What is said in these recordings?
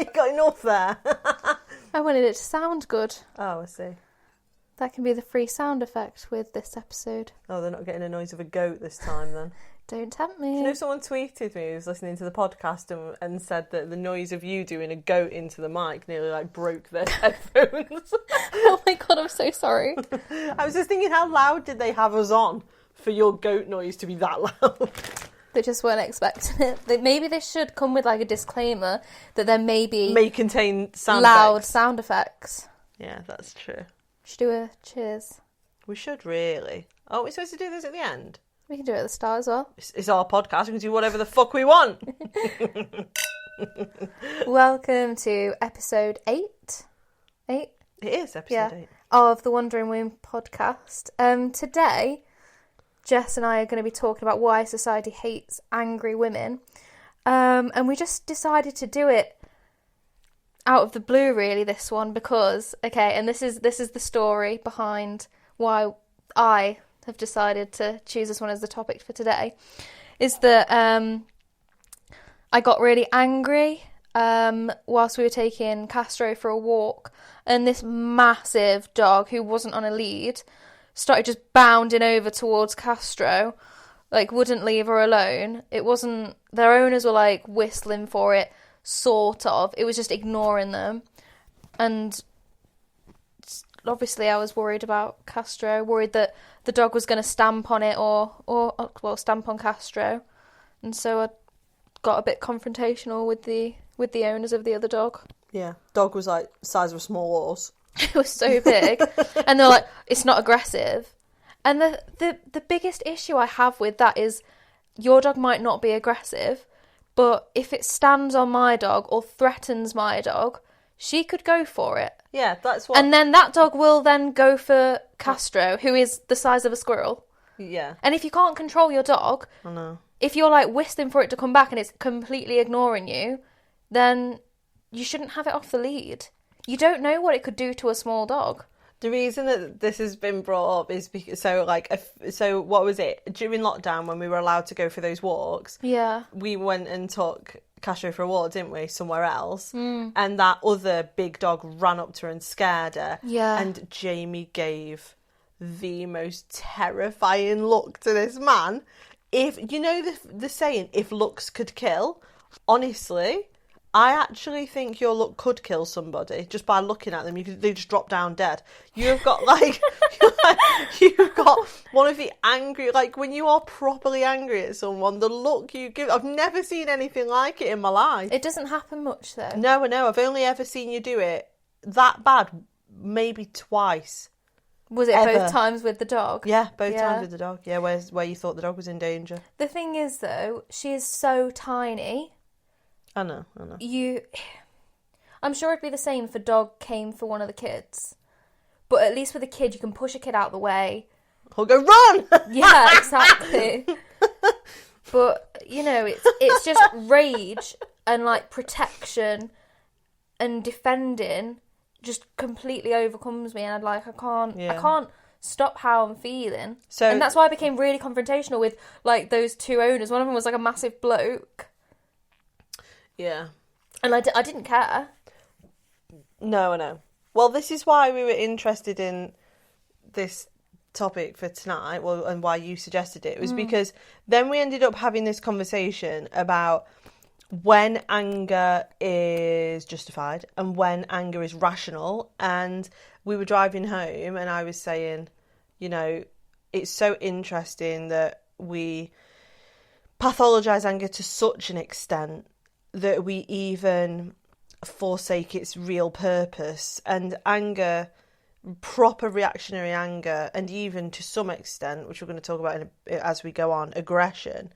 You got enough there. I wanted it to sound good. Oh, I see. That can be the free sound effect with this episode. Oh, they're not getting a noise of a goat this time then. Don't tempt me. Do you know someone tweeted me who was listening to the podcast and said that the noise of you doing a goat into the mic nearly like broke their headphones? Oh my god, I'm so sorry. I was just thinking, how loud did they have us on for your goat noise to be that loud? They just weren't expecting it. Maybe they should come with like a disclaimer that there may contain sound loud effects. Sound effects. Yeah, that's true. Should do a cheers. We should really. Aren't we supposed to do this at the end? We can do it at the start as well. It's our podcast. We can do whatever the fuck we want. Welcome to episode 8. 8? It is episode 8. Of the Wandering Womb podcast. Today, Jess and I are going to be talking about why society hates angry women. And we just decided to do it out of the blue, really, this one, because, okay, and this is the story behind why I have decided to choose this one as the topic for today, is that I got really angry whilst we were taking Castro for a walk, and this massive dog who wasn't on a lead started just bounding over towards Castro, like wouldn't leave her alone. It wasn't, their owners were like whistling for it, sort of. It was just ignoring them. And obviously I was worried about Castro, worried that the dog was going to stamp on it or stamp on Castro. And so I got a bit confrontational with the owners of the other dog. Yeah, dog was like the size of a small horse. It was so big. And they're like, it's not aggressive. And the biggest issue I have with that is your dog might not be aggressive, but if it stands on my dog or threatens my dog, she could go for it. Yeah, that's what... And then that dog will then go for Castro, who is the size of a squirrel. Yeah. And if you can't control your dog, I know. If you're like whistling for it to come back and it's completely ignoring you, then you shouldn't have it off the lead. You don't know what it could do to a small dog. The reason that this has been brought up is because, so what was it? During lockdown, when we were allowed to go for those walks, yeah, we went and took Castro for a walk, didn't we, somewhere else? And that other big dog ran up to her and scared her. Yeah. And Jamie gave the most terrifying look to this man. If you know the saying, if looks could kill, honestly, I actually think your look could kill somebody just by looking at them. They just drop down dead. You've got you've got one of the angry, like when you are properly angry at someone, the look you give. I've never seen anything like it in my life. It doesn't happen much though. No, I know. I've only ever seen you do it that bad, maybe twice. Was it ever. Both times with the dog? Yeah, both times with the dog. Yeah, where you thought the dog was in danger. The thing is though, she is so tiny. I know. I'm sure it'd be the same if a dog came for one of the kids. But at least with a kid, you can push a kid out of the way. Or go, run! Yeah, exactly. But, you know, it's just rage and, like, protection and defending just completely overcomes me. And, I can't stop how I'm feeling. And that's why I became really confrontational with, like, those two owners. One of them was, like, a massive bloke. Yeah. And I didn't care. No, I know. Well, this is why we were interested in this topic for tonight, and why you suggested it, was because then we ended up having this conversation about when anger is justified and when anger is rational. And we were driving home and I was saying, you know, it's so interesting that we pathologise anger to such an extent that we even forsake its real purpose. And anger, proper reactionary anger, and even to some extent, which we're going to talk about as we go on, aggression,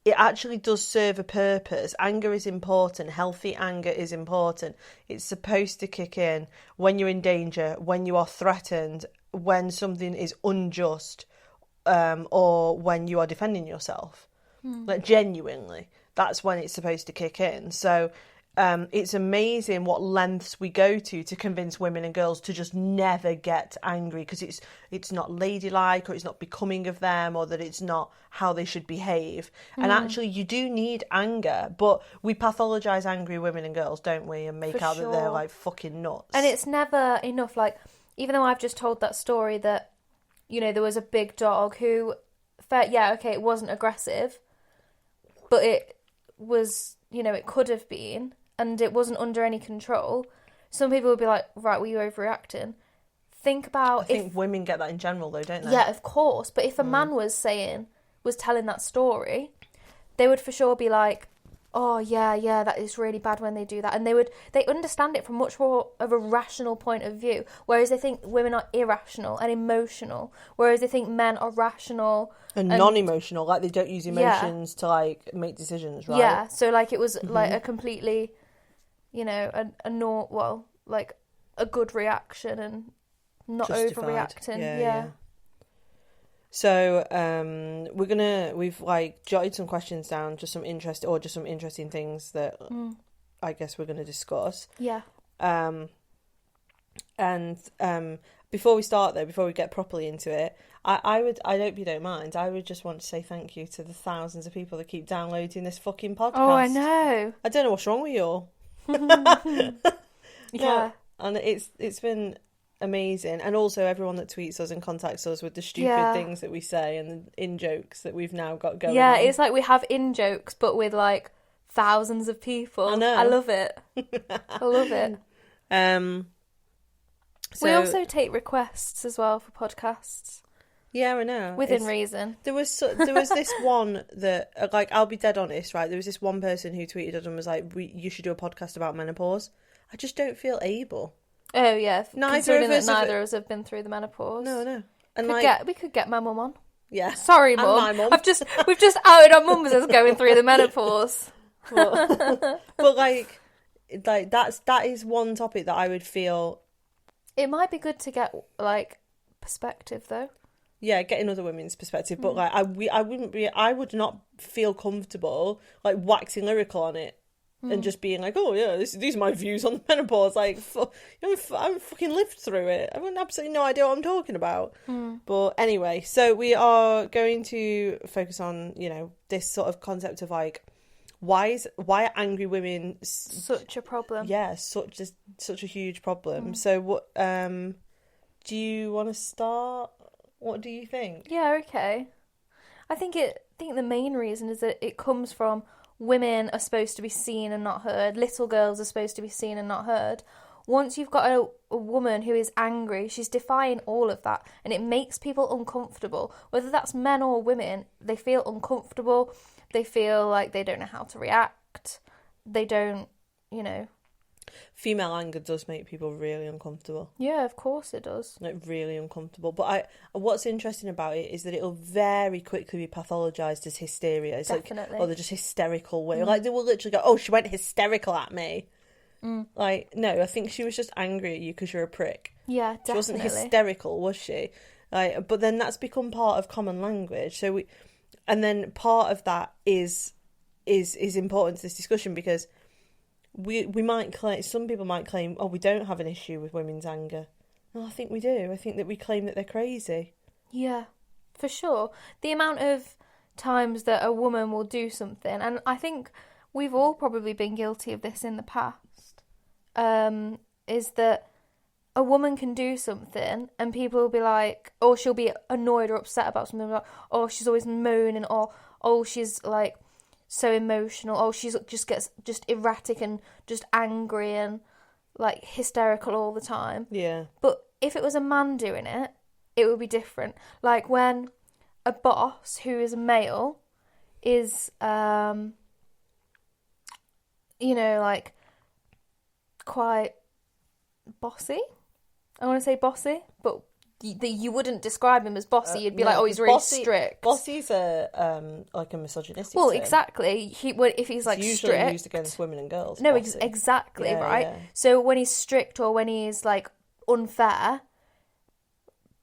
it actually does serve a purpose. Anger is important. Healthy anger is important. It's supposed to kick in when you're in danger, when you are threatened, when something is unjust, or when you are defending yourself. Like, genuinely, that's when it's supposed to kick in. So it's amazing what lengths we go to convince women and girls to just never get angry because it's not ladylike or it's not becoming of them or that it's not how they should behave. And actually, you do need anger, but we pathologise angry women and girls, don't we? And make out that they're like fucking nuts. And it's never enough. Like, even though I've just told that story that, you know, there was a big dog who, it wasn't aggressive, but it was, you know, it could have been. And it wasn't under any control. Some people would be like, right, were you overreacting? Think about... I think women get that in general, though, don't they? Yeah, of course. But if a man was telling that story, they would for sure be like, oh, yeah, that is really bad when they do that. And they understand it from much more of a rational point of view. Whereas they think women are irrational and emotional. Whereas they think men are rational... And non-emotional, like they don't use emotions to, like, make decisions, right? Yeah, so, like, it was, like, a completely... You know, a good reaction and not justified. Overreacting. Yeah. So we've like jotted some questions down, just some interesting things that I guess we're gonna discuss. Yeah. And before we start though, before we get properly into it, I hope you don't mind. I would just want to say thank you to the thousands of people that keep downloading this fucking podcast. Oh, I know. I don't know what's wrong with you all. Yeah, and it's been amazing, and also everyone that tweets us and contacts us with the stupid things that we say and the in jokes that we've now got going. Yeah, on. it's like we have in jokes, but with like thousands of people. I know. I love it. I love it. So, we also take requests as well for podcasts. Yeah, I know. Within reason. There was this one that, like, I'll be dead honest, right? There was this one person who tweeted us and was like, you should do a podcast about menopause. I just don't feel able. Oh, yeah. Neither of us have been through the menopause. No. And we could get my mum on. Yeah. Sorry, Mum. My mum. We've just outed our mums as going through the menopause. But like that is one topic that I would feel... It might be good to get, like, perspective, though. Yeah, getting other women's perspective, but like I would not feel comfortable like waxing lyrical on it and just being like, oh yeah, these are my views on the menopause. Like, I haven't fucking lived through it. I have absolutely no idea what I'm talking about. But anyway, so we are going to focus on, you know, this sort of concept of like why are angry women such a problem? Yeah, such a huge problem. So what do you want to start? What do you think? Yeah, okay. I think the main reason is that it comes from women are supposed to be seen and not heard. Little girls are supposed to be seen and not heard. Once you've got a woman who is angry, she's defying all of that, and it makes people uncomfortable. Whether that's men or women, they feel uncomfortable. They feel like they don't know how to react. They don't, you know... Female anger does make people really uncomfortable. Yeah, of course it does. Like, really uncomfortable. But what's interesting about it is that it'll very quickly be pathologised as hysteria. It's definitely. Like, oh, they're just hysterical. Like, they will literally go, oh, she went hysterical at me. Like, no, I think she was just angry at you because you're a prick. Yeah, definitely. She wasn't hysterical, was she? Like, but then that's become part of common language. And then part of that is important to this discussion because... We might claim, some people might claim, oh, we don't have an issue with women's anger. No, I think we do. I think that we claim that they're crazy. Yeah, for sure. The amount of times that a woman will do something, and I think we've all probably been guilty of this in the past, is that a woman can do something and people will be like, or she'll be annoyed or upset about something, like, oh, she's always moaning, or, oh, she's like, so emotional, oh, she's gets erratic and just angry and like hysterical all the time. Yeah. But if it was a man doing it, it would be different. Like when a boss who is a male is like quite bossy. I want to say bossy, but you wouldn't describe him as bossy. You'd be like, oh, he's really strict. Bossy's like a misogynistic Well, term. exactly. If he's like it's usually strict, used against women and girls. No, exactly, yeah, right. Yeah. So when he's strict or when he's like unfair,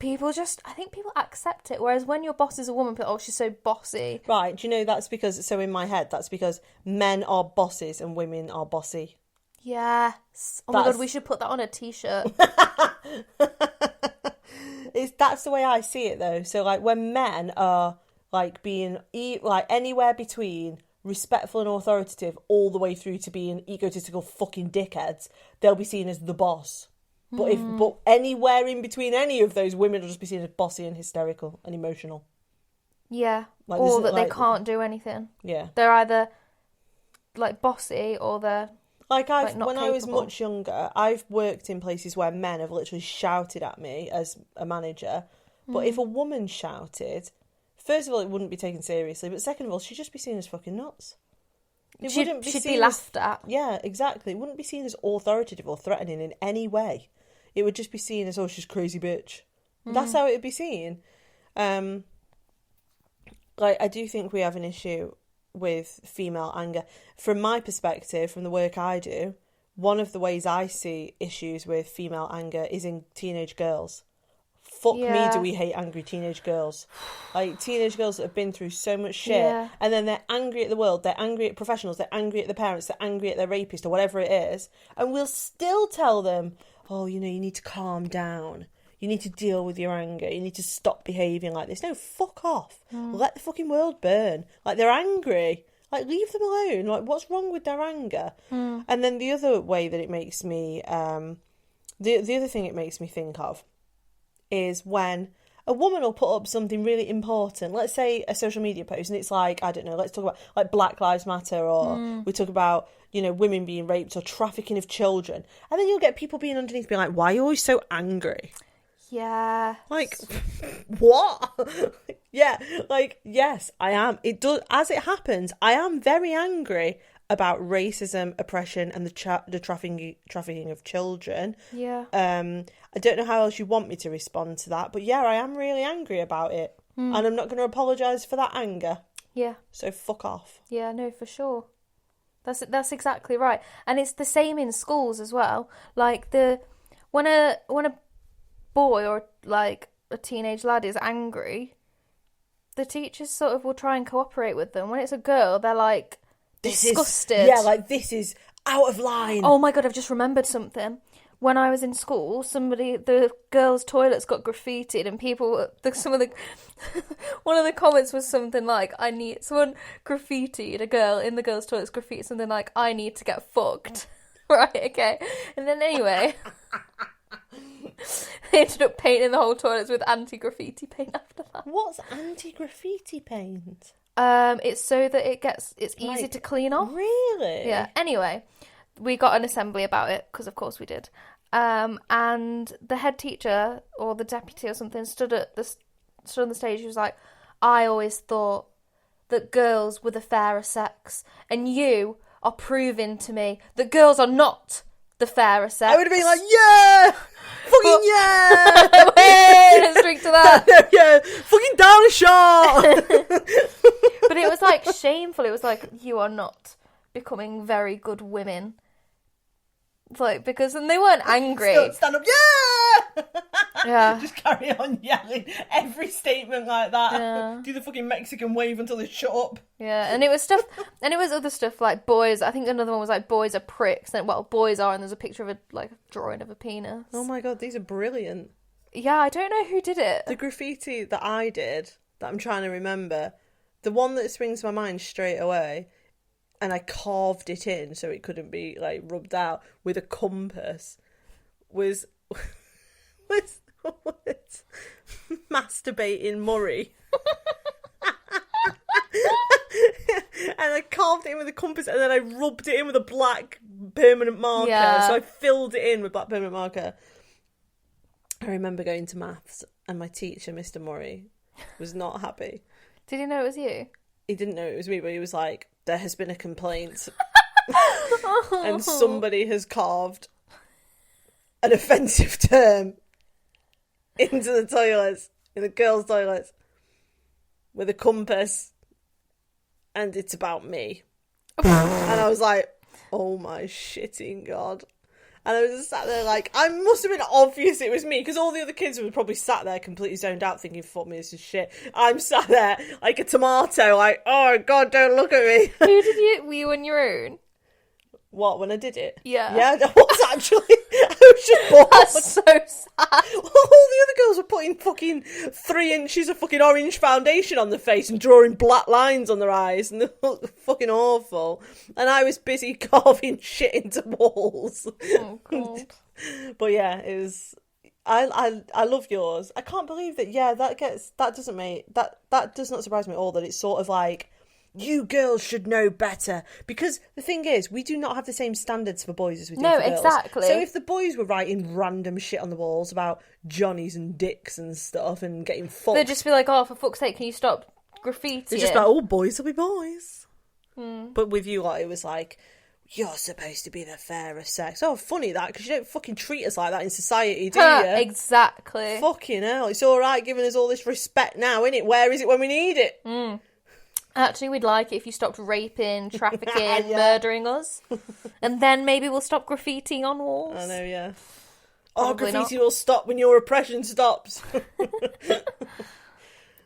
I think people accept it. Whereas when your boss is a woman, people, oh, she's so bossy. Right. Do you know that's because? So in my head, that's because men are bosses and women are bossy. Yes. Oh my God, we should put that on a t-shirt. That's the way I see it, though. So, like, when men are, like, being, like, anywhere between respectful and authoritative all the way through to being egotistical fucking dickheads, they'll be seen as the boss. But but anywhere in between any of those, women will just be seen as bossy and hysterical and emotional. Yeah. Like, or that they can't do anything. Yeah. They're either, like, bossy or they're... Like, not when capable. I was much younger, I've worked in places where men have literally shouted at me as a manager. But if a woman shouted, first of all, it wouldn't be taken seriously. But second of all, she'd just be seen as fucking nuts. She'd be laughed at. Yeah, exactly. It wouldn't be seen as authoritative or threatening in any way. It would just be seen as, oh, she's a crazy bitch. That's how it would be seen. Like, I do think we have an issue with female anger. From my perspective, from the work I do, one of the ways I see issues with female anger is in teenage girls. Fuck me, do we hate angry teenage girls. Like, teenage girls that have been through so much shit, and then they're angry at the world, they're angry at professionals, they're angry at the parents, they're angry at their rapist or whatever it is, and we'll still tell them, oh, you know, you need to calm down. You need to deal with your anger. You need to stop behaving like this. No, fuck off. Let the fucking world burn. Like, they're angry. Like, leave them alone. Like, what's wrong with their anger? And then the other way that it makes me... the other thing it makes me think of is when a woman will put up something really important. Let's say a social media post, and it's like, I don't know, let's talk about, like, Black Lives Matter, or we talk about, you know, women being raped or trafficking of children. And then you'll get people being underneath being like, why are you always so angry? Yeah. Like, what? Yeah, like, yes, I am. It does, as it happens, I am very angry about racism, oppression, and the trafficking of children. Yeah. I don't know how else you want me to respond to that, but yeah, I am really angry about it. And I'm not going to apologise for that anger. Yeah. So fuck off. Yeah, no, for sure. That's exactly right. And it's the same in schools as well. Like, when a boy or, like, a teenage lad is angry, the teachers sort of will try and cooperate with them. When it's a girl, they're like disgusted. This is out of line. Oh my God, I've just remembered something. When I was in school, the girls' toilets got graffitied, and one of the comments was something like, someone graffitied, a girl in the girls' toilets graffitied something like, I need to get fucked. Right, okay. And then anyway, they ended up painting the whole toilets with anti-graffiti paint after that. What's anti-graffiti paint? It's so that it's easy to clean off. Really? Yeah. Anyway, we got an assembly about it, because of course we did. And the head teacher or the deputy or something stood on the stage. He was like, I always thought that girls were the fairer sex, and you are proving to me that girls are not the fairer sex. I would have been like, yeah! Fucking yeah! Wait, let's drink to that. Yeah, fucking down a shot! But it was like shameful. It was like, you are not becoming very good women. Like, because, and they weren't angry. Still stand up, yeah! Yeah. Just carry on yelling every statement like that. Yeah. Do the fucking Mexican wave until they shut up. Yeah, and it was other stuff like boys. I think another one was like, boys are pricks. And, well, boys are, and there's a picture of a drawing of a penis. Oh my God, these are brilliant. Yeah, I don't know who did it. The graffiti that I did, that I'm trying to remember, the one that springs to my mind straight away, and I carved it in so it couldn't be, like, rubbed out with a compass, was masturbating Murray. And I carved it in with a compass, and then I rubbed it in with a black permanent marker. Yeah. So I filled it in with black permanent marker. I remember going to maths, and my teacher, Mr. Murray, was not happy. Did he know it was you? He didn't know it was me, but he was like, there has been a complaint and somebody has carved an offensive term into the toilets, in the girls' toilets, with a compass, and it's about me. And I was like, oh my shitting God. And I was just sat there like, I must have been obvious it was me, because all the other kids were probably sat there completely zoned out thinking, fuck me, this is shit. I'm sat there like a tomato, like, oh God, don't look at me. Were you on your own? What, when I did it? Yeah. Yeah, that was actually... I was just bored. That's so sad. All the other girls were putting fucking 3 inches of fucking orange foundation on their face and drawing black lines on their eyes, and they looked fucking awful. And I was busy carving shit into walls. Oh, God. But yeah, it was... I love yours. I can't believe that, that does not surprise me at all, that it's sort of like... You girls should know better. Because the thing is, we do not have the same standards for boys as we do for girls. No, exactly. So if the boys were writing random shit on the walls about Johnnies and dicks and stuff and getting fucked... They'd just be like, oh, for fuck's sake, can you stop graffitiing? They're just like, oh, boys will be boys. But with you lot, it was like, you're supposed to be the fairest sex. Oh, funny that, because you don't fucking treat us like that in society, do you? Exactly. Fucking hell. It's all right giving us all this respect now, innit? Where is it when we need it? Actually, we'd like it if you stopped raping, trafficking, murdering us. And then maybe we'll stop graffitiing on walls. I know, yeah. Probably graffiti not. will stop when your oppression stops.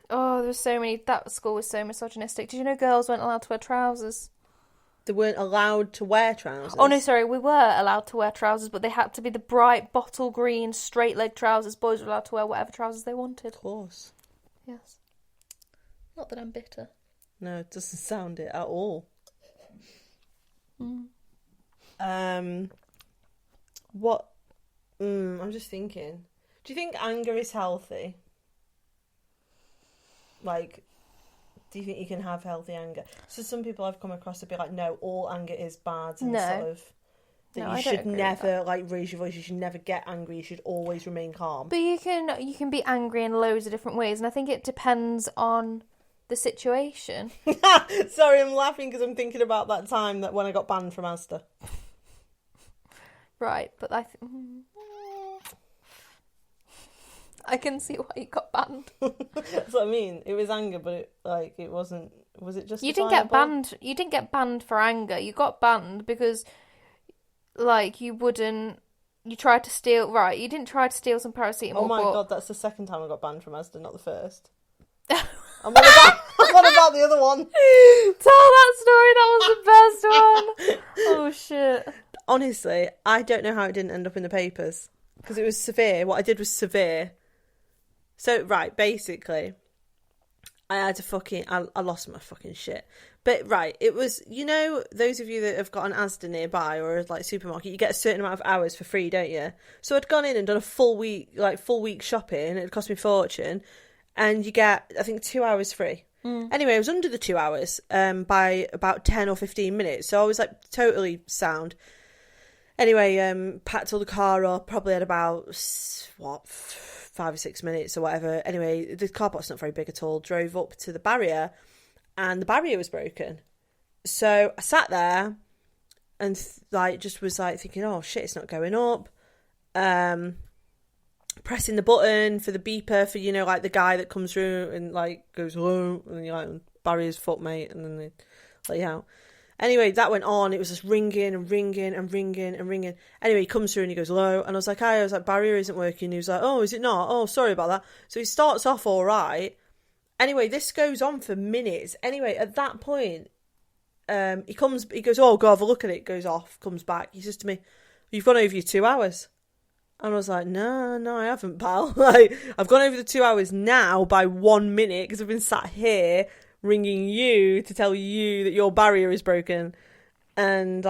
Oh, there were so many... That school was so misogynistic. Did you know girls weren't allowed to wear trousers? They weren't allowed to wear trousers? Oh, no, sorry. We were allowed to wear trousers, but they had to be the bright bottle green, straight-leg trousers. Boys were allowed to wear whatever trousers they wanted. Of course. Yes. Not that I'm bitter. No, it doesn't sound it at all. What? I'm just thinking. Do you think anger is healthy? Like, do you think you can have healthy anger? So some people I've come across would be like, no, all anger is bad, and sort of that No, you I don't should agree with never that. like raise your voice. You should never get angry. You should always remain calm. But you can be angry in loads of different ways, and I think it depends on the situation. Sorry, I'm laughing because I'm thinking about that time that when I got banned from Asda. Right, but I can see why you got banned. That's what I mean. It was anger, but it wasn't. Was it just? You didn't get banned. You didn't get banned for anger. You got banned because, you wouldn't. You tried to steal. Right, you didn't try to steal some paracetamol. Oh my god, that's the second time I got banned from Asda, not the first. I'm on about the other one. Tell that story. That was the best one. Oh shit. Honestly, I don't know how it didn't end up in the papers because it was severe. What I did was severe. So, right, basically, I had I lost my fucking shit. But, right, it was, those of you that have got an Asda nearby or a supermarket, you get a certain amount of hours for free, don't you? So I'd gone in and done a full week shopping. It cost me a fortune. And you get, I think, 2 hours free. Anyway, I was under the 2 hours by about 10 or 15 minutes. So I was, totally sound. Anyway, packed all the car up, probably had about, 5 or 6 minutes or whatever. Anyway, the car park's not very big at all. Drove up to the barrier, and the barrier was broken. So I sat there and, just was, thinking, oh, shit, it's not going up. Pressing the button for the beeper for, the guy that comes through and, goes, hello, and then you're like, barrier's fucked, mate, and then they let you out. Anyway, that went on. It was just ringing and ringing and ringing and ringing. Anyway, he comes through and he goes, hello. And I was like, hi. I was like, barrier isn't working. He was like, oh, is it not? Oh, sorry about that. So he starts off all right. Anyway, this goes on for minutes. Anyway, at that point, he goes, oh, go have a look at it. Goes off, comes back. He says to me, you've gone over your 2 hours. And I was like, no, I haven't, pal. I've gone over the 2 hours now by 1 minute because I've been sat here ringing you to tell you that your barrier is broken. And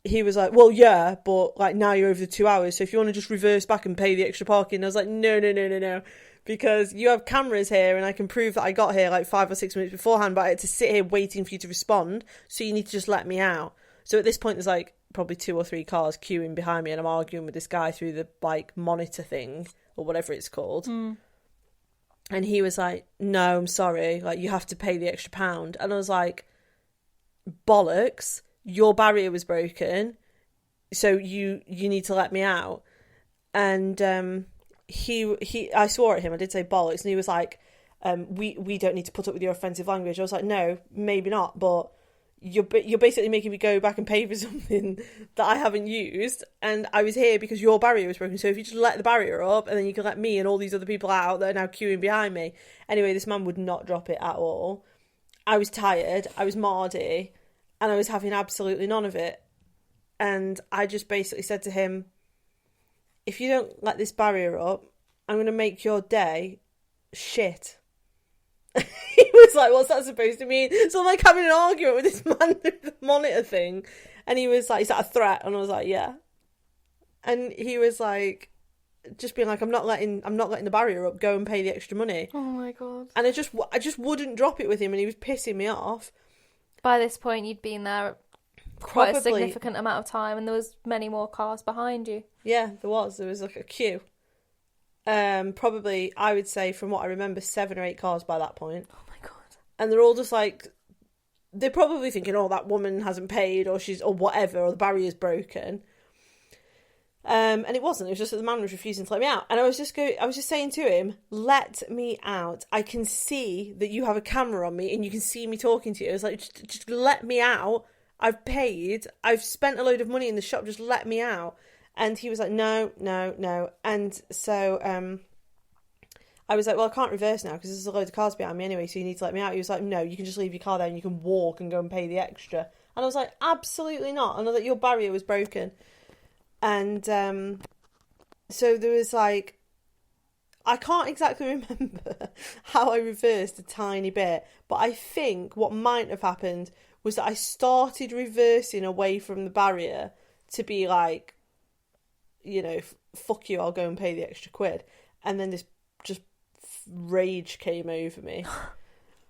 he was like, well, yeah, but now you're over the 2 hours, so if you want to just reverse back and pay the extra parking. And I was like, no, because you have cameras here and I can prove that I got here 5 or 6 minutes beforehand, but I had to sit here waiting for you to respond, so you need to just let me out. So at this point there's probably 2 or 3 cars queuing behind me, and I'm arguing with this guy through the monitor thing or whatever it's called. And he was like, no, I'm sorry, you have to pay the extra £1. And I was like, bollocks, your barrier was broken, so you need to let me out. And I swore at him, I did say bollocks, and he was like, we don't need to put up with your offensive language. I was like, no, maybe not, but you're basically making me go back and pay for something that I haven't used, and I was here because your barrier was broken, so if you just let the barrier up, and then you can let me and all these other people out that are now queuing behind me. Anyway, this man would not drop it at all. I was tired, I was mardy, and I was having absolutely none of it. And I just basically said to him, if you don't let this barrier up, I'm going to make your day shit. He was like, what's that supposed to mean? So I'm like having an argument with this man through the monitor thing. And he was like, is that a threat? And I was like, yeah. And he was like, just being like, I'm not letting the barrier up, go and pay the extra money. Oh my God. And I just wouldn't drop it with him, and he was pissing me off. By this point, you'd been there quite a significant amount of time, and there was many more cars behind you. Yeah, there was like a queue. Probably, I would say, from what I remember, 7 or 8 cars by that point. Oh my God. And they're all just like, they're probably thinking, oh, that woman hasn't paid, or whatever, or the barrier's broken. And it wasn't. It was just that the man was refusing to let me out. And I was just saying to him, let me out. I can see that you have a camera on me and you can see me talking to you. I was like, just let me out. I've paid. I've spent a load of money in the shop. Just let me out. And he was like, no. And so I was like, well, I can't reverse now because there's a load of cars behind me anyway, so you need to let me out. He was like, no, you can just leave your car there and you can walk and go and pay the extra. And I was like, absolutely not. And I was like, your barrier was broken. And so there was like, I can't exactly remember how I reversed a tiny bit, but I think what might have happened was that I started reversing away from the barrier to be like, you know, fuck you, I'll go and pay the extra quid. And then this just rage came over me.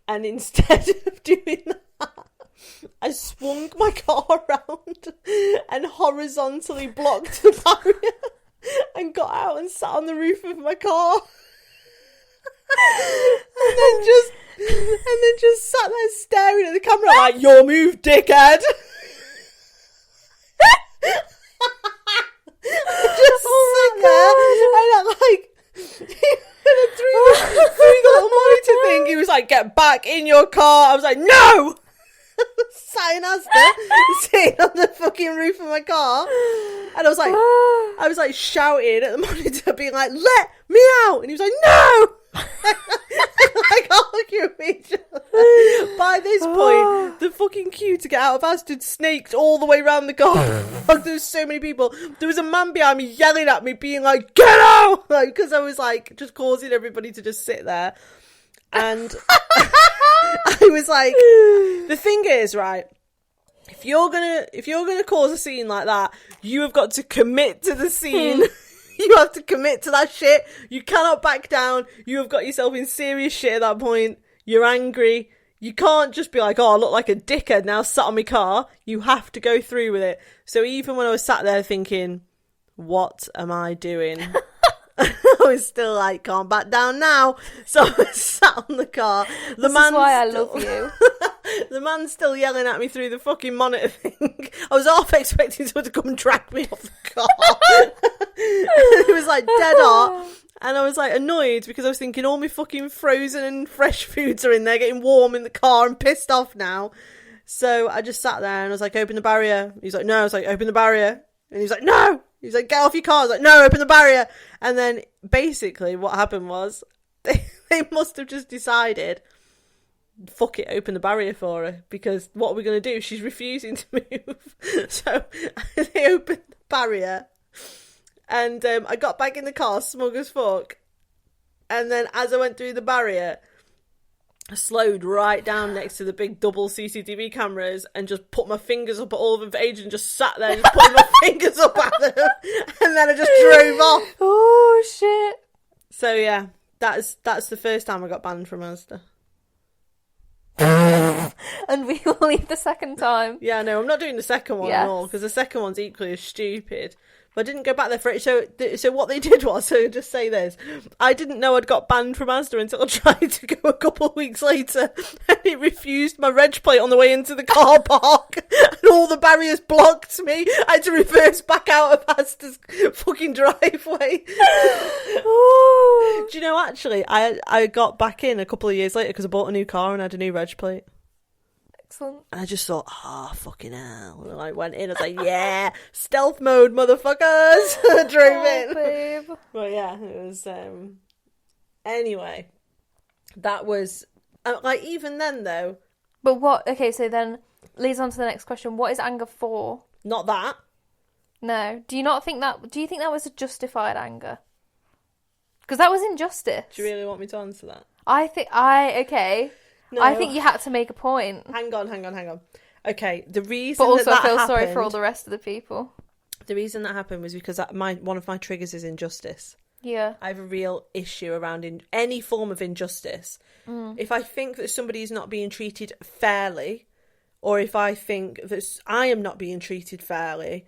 And instead of doing that, I swung my car around and horizontally blocked the barrier and got out and sat on the roof of my car. and then just sat there staring at the camera like, your move, dickhead. Just sit there and I'm like, through the little monitor thing, he was like, get back in your car. I was like, no! Sat in Asda, sitting on the fucking roof of my car, and I was like shouting at the monitor, being like, let me out, and he was like, no! Like arguing with each other. By this point, the fucking queue to get out of Asda snaked all the way around the car. There was so many people. There was a man behind me yelling at me, being like, get out! Like, because I was like just causing everybody to just sit there. And I was like, the thing is, right, if you're gonna cause a scene like that, you have got to commit to the scene. You have to commit to that shit. You cannot back down. You have got yourself in serious shit at that point. You're angry. You can't just be like, oh, I look like a dickhead now sat on my car. You have to go through with it. So even when I was sat there thinking, what am I doing? I was still like, can't back down now. So I sat on the car. This is why I love you. The man's still yelling at me through the fucking monitor thing. I was half expecting someone to come and drag me off the car. It was like dead hot. And I was like annoyed because I was thinking all my fucking frozen and fresh foods are in there getting warm in the car and pissed off now. So I just sat there and I was like, open the barrier. He's like, no. I was like, open the barrier. And he's like, no. He's like, get off your car. I was like, no, open the barrier. And then basically what happened was they must have just decided, fuck it, open the barrier for her, because what are we going to do? She's refusing to move. So they opened the barrier and I got back in the car, smug as fuck. And then as I went through the barrier, I slowed right down next to the big double CCTV cameras and just put my fingers up at all of them for ages and just sat there just putting my fingers up at them. And then I just drove off. Oh, shit. So, yeah, that's the first time I got banned from Asda. And we will leave the second time. Yeah, no, I'm not doing the second one at all, because the second one's equally as stupid. But I didn't go back there for it. So what they did was, so just say this, I didn't know I'd got banned from Asda until I tried to go a couple of weeks later, and it refused my reg plate on the way into the car park, and all the barriers blocked me. I had to reverse back out of Asda's fucking driveway. Do you know, actually, I got back in a couple of years later because I bought a new car and had a new reg plate. Excellent. And I just thought, fucking hell. And I went in, I was like, yeah, stealth mode, motherfuckers. I drove in. Babe. But yeah, it was, anyway, that was, like, even then though. But what, okay, so then leads on to the next question. What is anger for? Not that. No. Do you think that was a justified anger? Because that was injustice. Do you really want me to answer that? Okay. No. I think you had to make a point. Hang on. Okay, the reason but also that I feel happened, sorry for all the rest of the people. The reason that happened was because one of my triggers is injustice. Yeah. I have a real issue around any form of injustice. If I think that somebody is not being treated fairly, or if I think that I am not being treated fairly,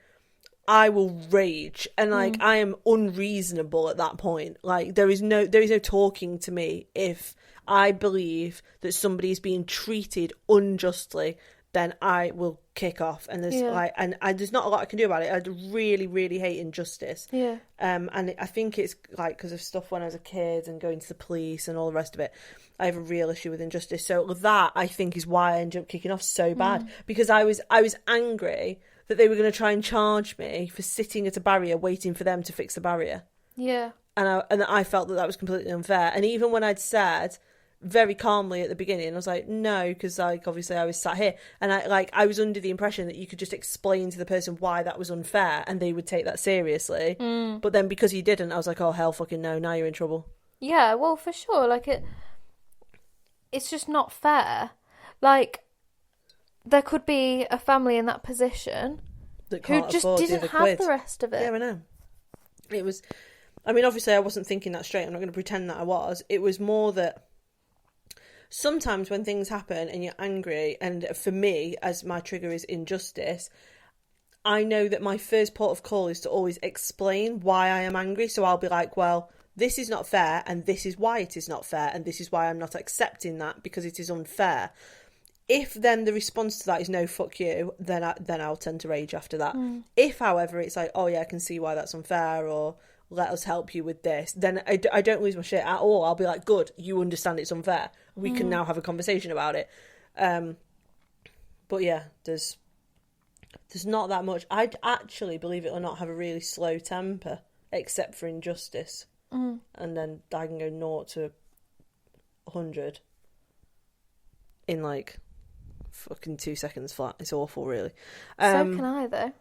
I will rage, and I am unreasonable at that point. Like there is no talking to me if I believe that somebody is being treated unjustly. Then I will kick off, and there's there's not a lot I can do about it. I really, really hate injustice. Yeah. And I think it's like because of stuff when I was a kid and going to the police and all the rest of it. I have a real issue with injustice. So that I think is why I ended up kicking off so bad, because I was angry that they were going to try and charge me for sitting at a barrier waiting for them to fix the barrier. Yeah. And I felt that was completely unfair. And even when I'd said very calmly at the beginning, I was like, no, because like obviously I was sat here, and I was under the impression that you could just explain to the person why that was unfair and they would take that seriously. But then because you didn't, I was like, oh hell fucking no, now you're in trouble. Yeah, well, for sure. Like it's just not fair. Like there could be a family in that position who just didn't have the rest of it. Yeah, I know. It was, I mean, obviously I wasn't thinking that straight. I'm not going to pretend that I was. It was more that sometimes when things happen and you're angry, and for me, as my trigger is injustice, I know that my first port of call is to always explain why I am angry. So I'll be like, well, this is not fair, and this is why it is not fair, and this is why I'm not accepting that because it is unfair. If then the response to that is no, fuck you, then I'll tend to rage after that. If, however, it's like, oh yeah, I can see why that's unfair, or let us help you with this, then I don't lose my shit at all. I'll be like, good, you understand it's unfair. We can now have a conversation about it. But yeah, there's not that much. I actually, believe it or not, have a really slow temper, except for injustice. And then I can go 0 to 100 in like fucking 2 seconds flat. It's awful, really. So can I, though.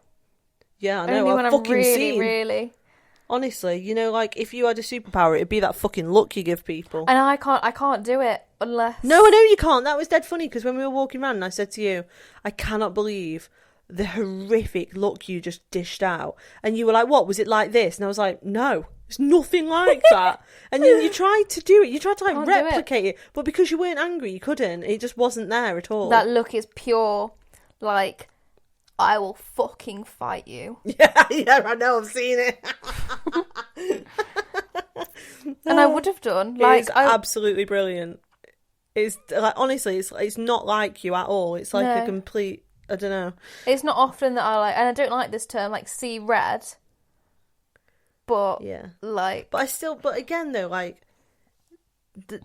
Yeah, I know. Only when I've I'm fucking really, seen. really... Honestly, you know, like if you had a superpower, it'd be that fucking look you give people. And I can't do it unless... No, I know you can't. That was dead funny because when we were walking around and I said to you, I cannot believe the horrific look you just dished out. And you were like, what, was it like this? And I was like, no, it's nothing like that. And you tried to do it. You tried to like replicate it. But because you weren't angry, you couldn't. It just wasn't there at all. That look is pure, like, I will fucking fight you. Yeah, I know, I've seen it. And I would have done. Like, it's absolutely brilliant. It's like, honestly, it's not like you at all. It's like a complete, I don't know. It's not often that I like, and I don't like this term, like, see red. But, yeah. like... But again, though, like,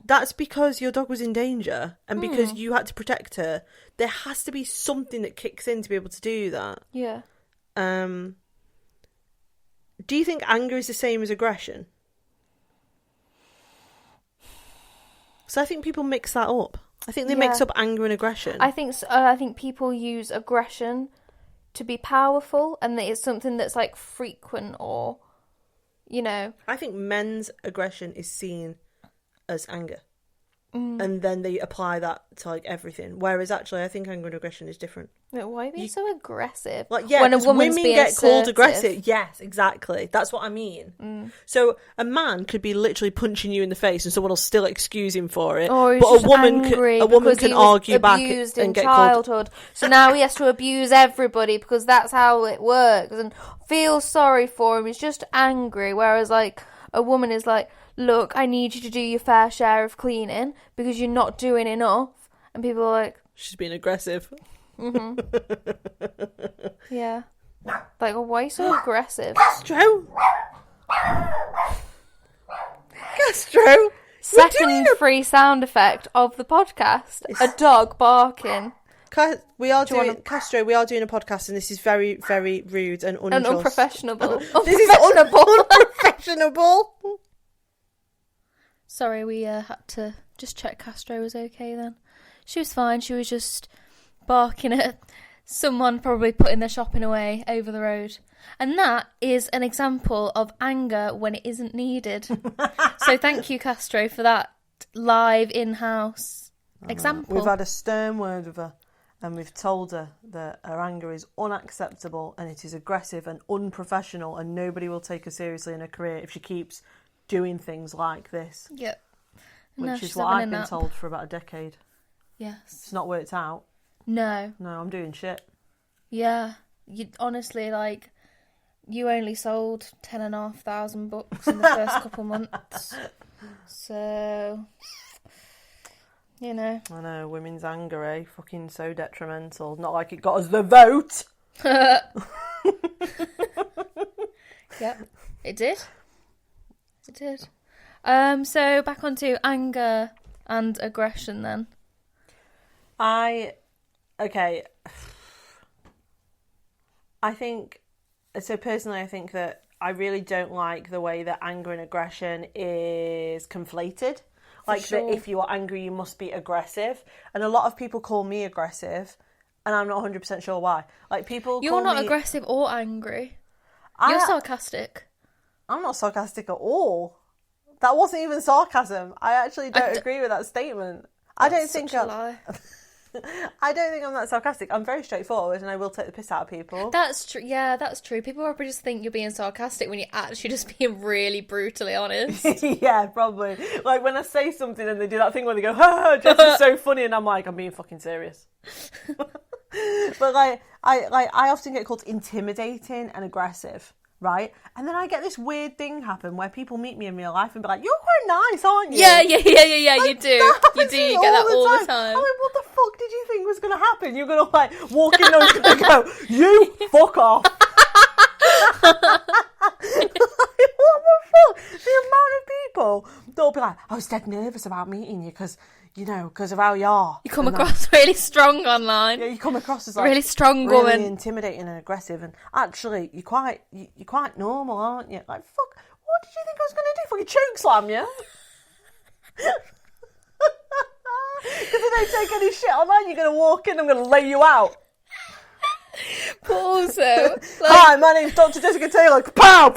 that's because your dog was in danger and because you had to protect her. There has to be something that kicks in to be able to do that. Yeah. Do you think anger is the same as aggression? So I think people mix that up. I think they mix up anger and aggression. I think people use aggression to be powerful, and that it's something that's like frequent, or, you know. I think men's aggression is seen as anger. And then they apply that to like everything. Whereas actually, I think anger and aggression is different. No, why are you so aggressive? Like, yeah, when a woman's women being get called assertive. aggressive. Yes, exactly. That's what I mean. So a man could be literally punching you in the face, and someone will still excuse him for it. Or but a woman can argue back abused and in get childhood. So now he has to abuse everybody because that's how it works. And feel sorry for him. He's just angry. Whereas like a woman is like, look, I need you to do your fair share of cleaning because you're not doing enough. And people are like... She's being aggressive. Yeah. Like, oh, why are you so aggressive? Castro! Second free sound effect of the podcast. A dog barking. We are doing a podcast, and this is very, very rude and unjust. And unprofessional. This is unprofessional. Sorry, we had to just check Castro was okay then. She was fine. She was just barking at someone probably putting their shopping away over the road. And that is an example of anger when it isn't needed. So thank you, Castro, for that live in-house example. We've had a stern word with her, and we've told her that her anger is unacceptable and it is aggressive and unprofessional, and nobody will take her seriously in her career if she keeps doing things like this. Yep. Which is what I've been told for about a decade. Yes. It's not worked out. No, I'm doing shit. Yeah. You honestly, like, you only sold 10,500 books in the first couple months. So, you know. I know, women's anger, eh? Fucking so detrimental. Not like it got us the vote. Yep, it did. It did. So back onto anger and aggression then. Personally, I think that I really don't like the way that anger and aggression is conflated. Like, that if you are angry, you must be aggressive. And a lot of people call me aggressive, and I'm not 100% sure why. Like, You're not aggressive or angry. You're sarcastic. I'm not sarcastic at all. That wasn't even sarcasm. I actually don't agree with that statement. I don't think I'm that sarcastic. I'm very straightforward, and I will take the piss out of people. That's true. Yeah, that's true. People probably just think you're being sarcastic when you're actually just being really brutally honest. Yeah, probably. Like when I say something and they do that thing where they go, "Ha, Jess is so funny," and I'm like, I'm being fucking serious. But I often get called intimidating and aggressive. Right? And then I get this weird thing happen where people meet me in real life and be like, "You're quite nice, aren't you?" Yeah, like, you do. You get that all the time. I mean, what the fuck did you think was going to happen? You're going to, like, walk in and go, "You fuck off." Like, what the fuck? The amount of people that'll be like, "I was dead nervous about meeting you because of how you are." You come across really strong online. Yeah, you come across as like really strong really woman, intimidating and aggressive, and actually you're quite normal, aren't you? Like, fuck, what did you think I was going to do? Fucking choke slam you? Because I don't take any shit online. You're going to walk in, I'm going to lay you out. But also, hi, my name's Dr. Jessica Taylor. Pow!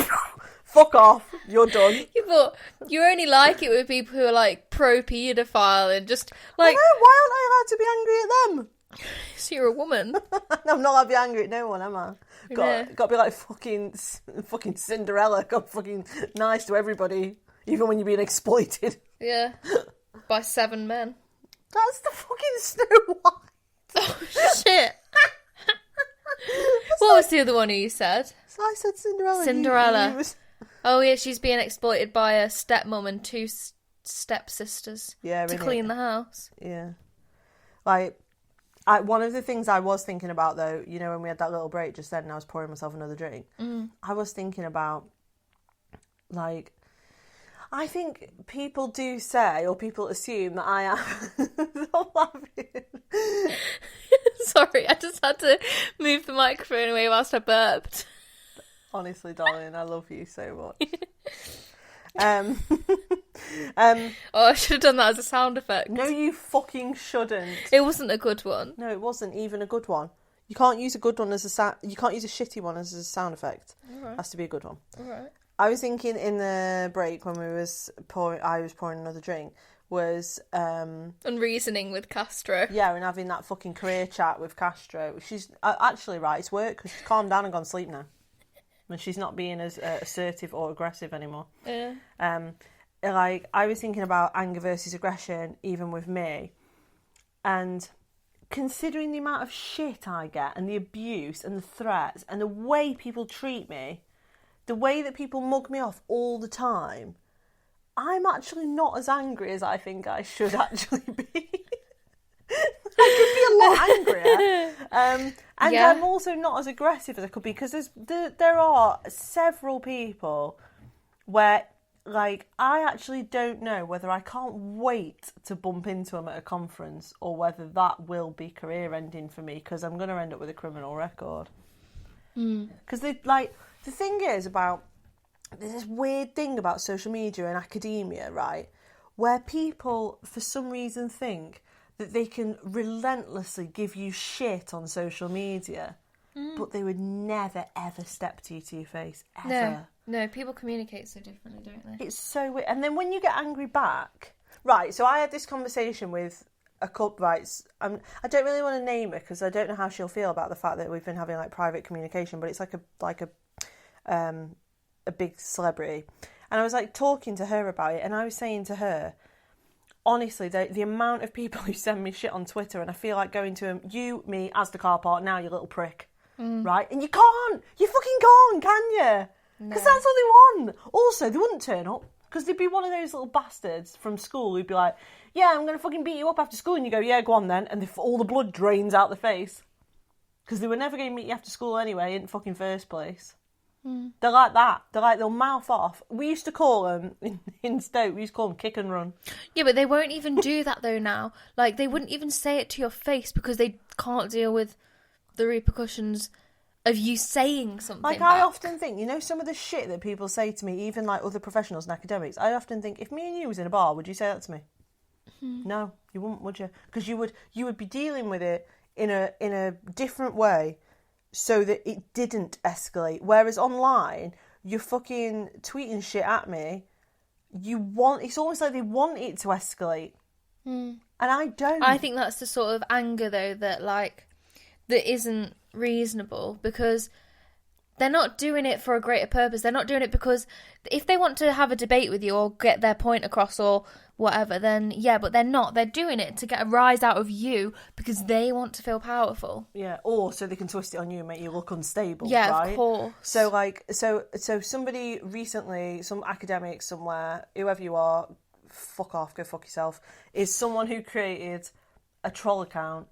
Fuck off. You're done. But you only like it with people who are like pro-paedophile and just like. Why aren't I allowed to be angry at them? So you're a woman. I'm not allowed to be angry at no one, am I? Got to be like fucking Cinderella. Got fucking nice to everybody, even when you're being exploited. Yeah, by 7 men. That's the fucking Snow White. Oh shit. What was the other one you said? So I said Cinderella. Cinderella. Oh yeah, she's being exploited by a stepmom and 2 stepsisters to clean the house. Yeah. Like, one of the things I was thinking about, though, when we had that little break just then and I was pouring myself another drink, I was thinking about, like, I think people do say, or people assume that I am... Stop laughing. Sorry, I just had to move the microphone away whilst I burped. Honestly, darling, I love you so much. I should have done that as a sound effect. No, you fucking shouldn't. It wasn't a good one. No, it wasn't even a good one. You can't use a good one as a you can't use a shitty one as a sound effect. Right. It has to be a good one. All right. I was thinking in the break when I was pouring another drink was and reasoning with Castro. Yeah, and having that fucking career chat with Castro. She's actually right. It's worked because she's calmed down and gone to sleep now. And she's not being as assertive or aggressive anymore. Yeah. Like, I was thinking about anger versus aggression, even with me. And considering the amount of shit I get and the abuse and the threats and the way people treat me, the way that people mug me off all the time, I'm actually not as angry as I think I should actually be. I could be a lot angrier. And I'm also not as aggressive as I could be because there are several people where, like, I actually don't know whether I can't wait to bump into them at a conference or whether that will be career ending for me because I'm going to end up with a criminal record. Because the thing is about, there's this weird thing about social media and academia, right, where people for some reason think that they can relentlessly give you shit on social media, but they would never, ever step to your face, ever. No, people communicate so differently, don't they? It's so weird. And then when you get angry back... Right, so I had this conversation with a couple... Right, I don't really want to name her because I don't know how she'll feel about the fact that we've been having, like, private communication, but it's like a big celebrity. And I was, like, talking to her about it, and I was saying to her... Honestly, the amount of people who send me shit on Twitter, and I feel like going to them, you, me, as the car park, now you little prick, right? And you fucking can't, can you? Because that's what they want. Also, they wouldn't turn up, because they'd be one of those little bastards from school who'd be like, yeah, I'm going to fucking beat you up after school, and you go, yeah, go on then, and all the blood drains out the face. Because they were never going to meet you after school anyway, in the fucking first place. They're like that. They'll mouth off. We used to call them, in Stoke, we used to call them kick and run. Yeah, but they won't even do that though now. Like, they wouldn't even say it to your face because they can't deal with the repercussions of you saying something Like, back. I often think, you know, some of the shit that people say to me, even like other professionals and academics, I often think, if me and you was in a bar, would you say that to me? No, you wouldn't, would you? Because you would be dealing with it in a different way, so that it didn't escalate. Whereas online, you're fucking tweeting shit at me. It's almost like they want it to escalate. And I don't. I think that's the sort of anger, though, that isn't reasonable, because they're not doing it for a greater purpose. They're not doing it because if they want to have a debate with you or get their point across or whatever, then yeah, but they're not. They're doing it to get a rise out of you because they want to feel powerful. Yeah, or so they can twist it on you and make you look unstable, yeah, right? Of course. So somebody recently, some academic somewhere, whoever you are, fuck off, go fuck yourself, is someone who created a troll account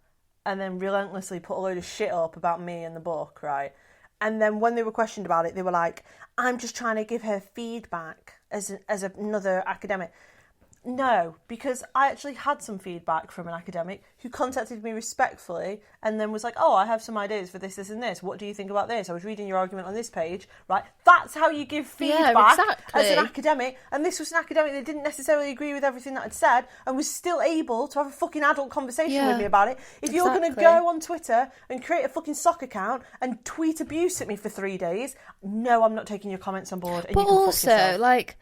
and then relentlessly put a load of shit up about me and the book, right? And then when they were questioned about it, they were like, I'm just trying to give her feedback as another academic. No, because I actually had some feedback from an academic who contacted me respectfully and then was like, oh, I have some ideas for this, this and this. What do you think about this? I was reading your argument on this page, right? That's how you give feedback as an academic. And this was an academic that didn't necessarily agree with everything that I'd said and was still able to have a fucking adult conversation with me about it. If you're going to go on Twitter and create a fucking sock account and tweet abuse at me for 3 days, no, I'm not taking your comments on board. And but you can also, fuck yourself. like...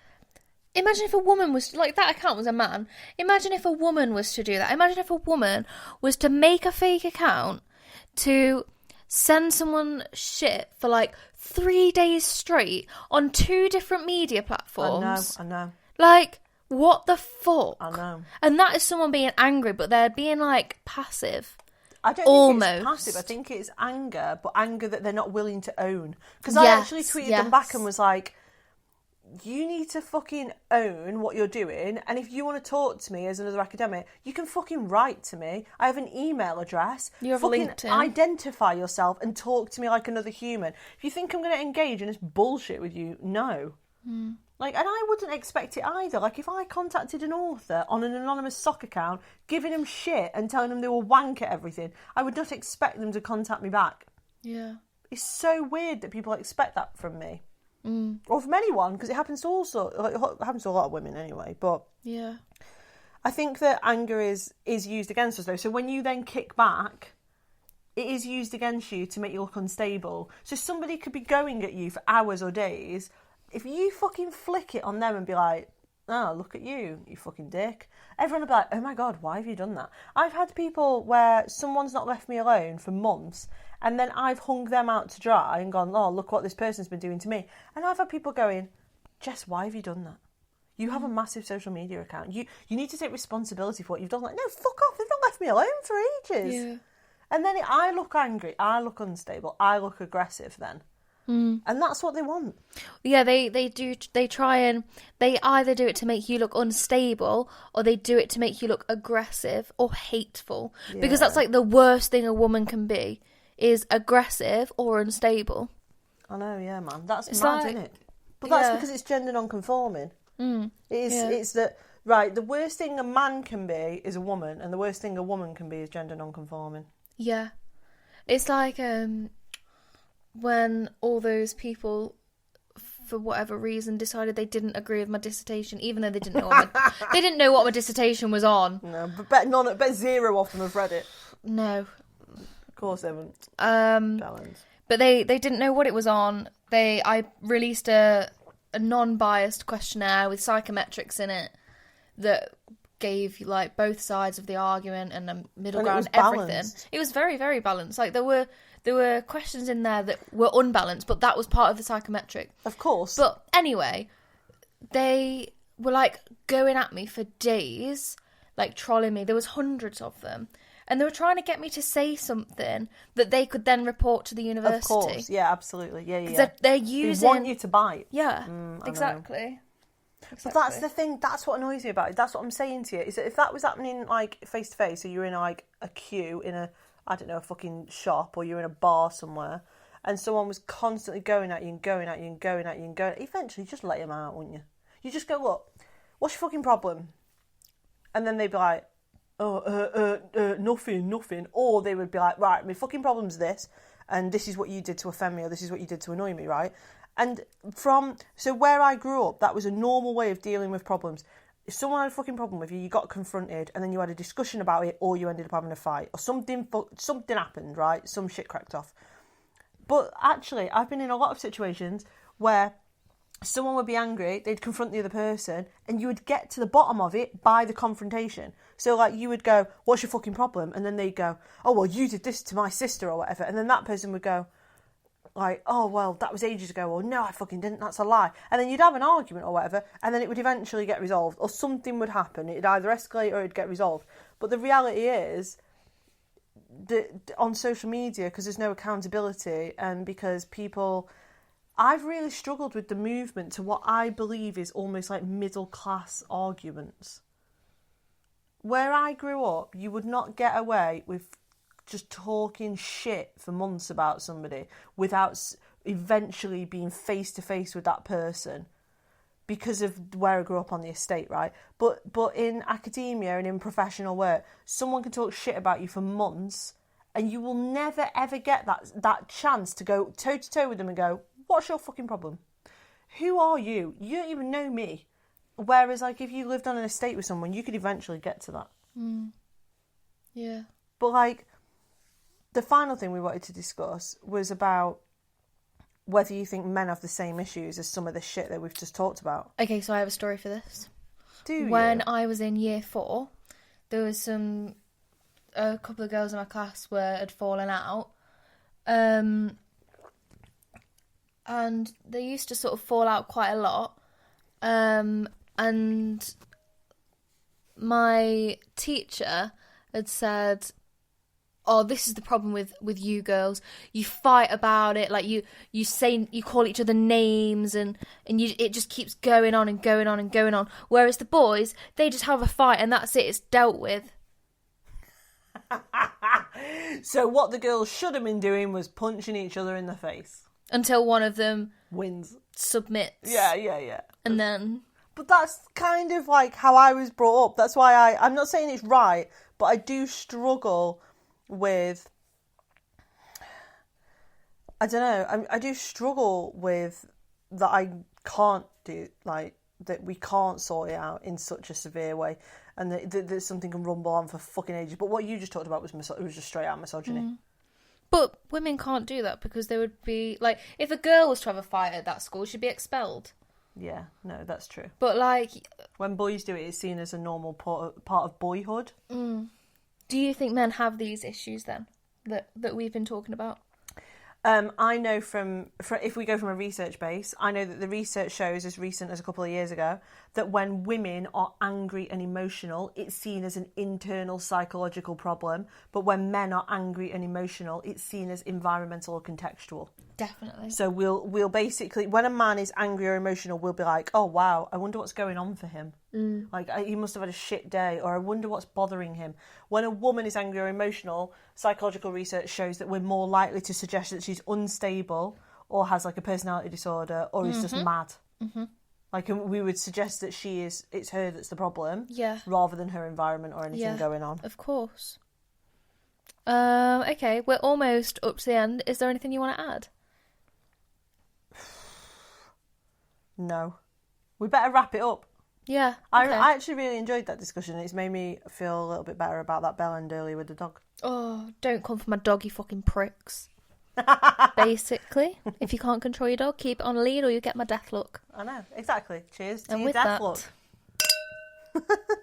Imagine if a woman was... Like, that account was a man. Imagine if a woman was to do that. Imagine if a woman was to make a fake account to send someone shit for, 3 days straight on 2 different media platforms. I know. Like, what the fuck? I know. And that is someone being angry, but they're being, passive. I don't think it's passive. I think it's anger, but anger that they're not willing to own. Because I actually tweeted them back and was like... You need to fucking own what you're doing, and if you want to talk to me as another academic, you can fucking write to me. I have an email address. You have fucking LinkedIn. Identify yourself and talk to me like another human. If you think I'm going to engage in this bullshit with you, no. And I wouldn't expect it either. Like, if I contacted an author on an anonymous sock account, giving them shit and telling them they were wank at everything, I would not expect them to contact me back. Yeah. It's so weird that people expect that from me. Or from anyone, because it happens to it happens to a lot of women anyway. But yeah, I think that anger is used against us though. So when you then kick back, it is used against you to make you look unstable. So somebody could be going at you for hours or days. If you fucking flick it on them and be like, oh, look at you, you fucking dick. Everyone will be like, oh my God, why have you done that? I've had people where someone's not left me alone for months and then I've hung them out to dry and gone, oh, look what this person's been doing to me. And I've had people going, Jess, why have you done that? You have a massive social media account. You need to take responsibility for what you've done. Like, no, fuck off. They've not left me alone for ages. Yeah. And then I look angry. I look unstable. I look aggressive then. And that's what they want. Yeah, they do. They try and they either do it to make you look unstable or they do it to make you look aggressive or hateful. Yeah. Because that's the worst thing a woman can be is aggressive or unstable. I know, yeah, man. That's mad, isn't it? But that's because it's gender non-conforming. It's that, right, the worst thing a man can be is a woman and the worst thing a woman can be is gender non-conforming. Yeah. It's like... when all those people for whatever reason, decided they didn't agree with my dissertation, even though they didn't know they didn't know what my dissertation was on. No, bet zero of them have read it. No. Of course they haven't. But they didn't know what it was on. I released a non-biased questionnaire with psychometrics in it that gave like both sides of the argument and a middle ground, everything. It was very, very balanced. Like there were questions in there that were unbalanced, but that was part of the psychometric. Of course. But anyway, they were like going at me for days, like trolling me. There was hundreds of them. And they were trying to get me to say something that they could then report to the university. Of course, yeah, absolutely. Yeah. They're using... They want you to bite. Yeah, exactly. But that's the thing, that's what annoys me about it. That's what I'm saying to you, is that if that was happening, like, face-to-face, so you're in, like, a queue in a, I don't know, a fucking shop, or you're in a bar somewhere, and someone was constantly going at you and going at you and going at you and going... Eventually, just let him out, wouldn't you? You just go, look, what's your fucking problem? And then they'd be like... nothing. Or they would be like, right, my fucking problem's this, and this is what you did to offend me, or this is what you did to annoy me, right? And so where I grew up, that was a normal way of dealing with problems. If someone had a fucking problem with you, you got confronted, and then you had a discussion about it, or you ended up having a fight, or something happened, right? Some shit cracked off. But actually, I've been in a lot of situations where someone would be angry, they'd confront the other person, and you would get to the bottom of it by the confrontation. So, like, you would go, what's your fucking problem? And then they'd go, oh, well, you did this to my sister or whatever. And then that person would go, like, oh, well, that was ages ago, or no, I fucking didn't, that's a lie. And then you'd have an argument or whatever, and then it would eventually get resolved, or something would happen. It'd either escalate or it'd get resolved. But the reality is, on social media, because there's no accountability, and because people... I've really struggled with the movement to what I believe is almost like middle-class arguments. Where I grew up, you would not get away with just talking shit for months about somebody without eventually being face-to-face with that person because of where I grew up on the estate, right? But in academia and in professional work, someone can talk shit about you for months and you will never, ever get that chance to go toe-to-toe with them and go, what's your fucking problem? Who are you? You don't even know me. Whereas, like, if you lived on an estate with someone, you could eventually get to that. Yeah. But, like, the final thing we wanted to discuss was about whether you think men have the same issues as some of the shit that we've just talked about. Okay, so I have a story for this. Do you? When I was in year 4, there was a couple of girls in my class had fallen out. And they used to sort of fall out quite a lot. And my teacher had said, oh, this is the problem with you girls. You fight about it, like you call each other names and it just keeps going on and going on and going on. Whereas the boys, they just have a fight and that's it, it's dealt with. So what the girls should have been doing was punching each other in the face. Until one of them wins. Submits. Yeah. And then... But that's kind of like how I was brought up. That's why I'm not saying it's right, but I do struggle with... I don't know. I do struggle with that I can't do, like, that we can't sort it out in such a severe way and that something can rumble on for fucking ages. But what you just talked about was just straight out misogyny. But women can't do that because they would be... Like, if a girl was to have a fight at that school, she'd be expelled. Yeah, no, that's true. But, like... When boys do it, it's seen as a normal part of boyhood. Do you think men have these issues, then, that we've been talking about? I know from if we go from a research base, I know that the research shows as recent as a couple of years ago that when women are angry and emotional, it's seen as an internal psychological problem. But when men are angry and emotional, it's seen as environmental or contextual. Definitely. So we'll basically, when a man is angry or emotional, we'll be like, oh wow, I wonder what's going on for him. Like, he must have had a shit day, or I wonder what's bothering him. When a woman is angry or emotional, psychological research shows that we're more likely to suggest that she's unstable or has like a personality disorder or is just mad. Like, we would suggest that it's her that's the problem, rather than her environment or anything going on. Of course. Okay, we're almost up to the end. Is there anything you want to add? No. We better wrap it up. Yeah. I Okay. actually really enjoyed that discussion. It's made me feel a little bit better about that bell end earlier with the dog. Oh, don't come for my dog, you fucking pricks. Basically, if you can't control your dog, keep it on a lead or you get my death look. I know, exactly. Cheers to And your with death that... look.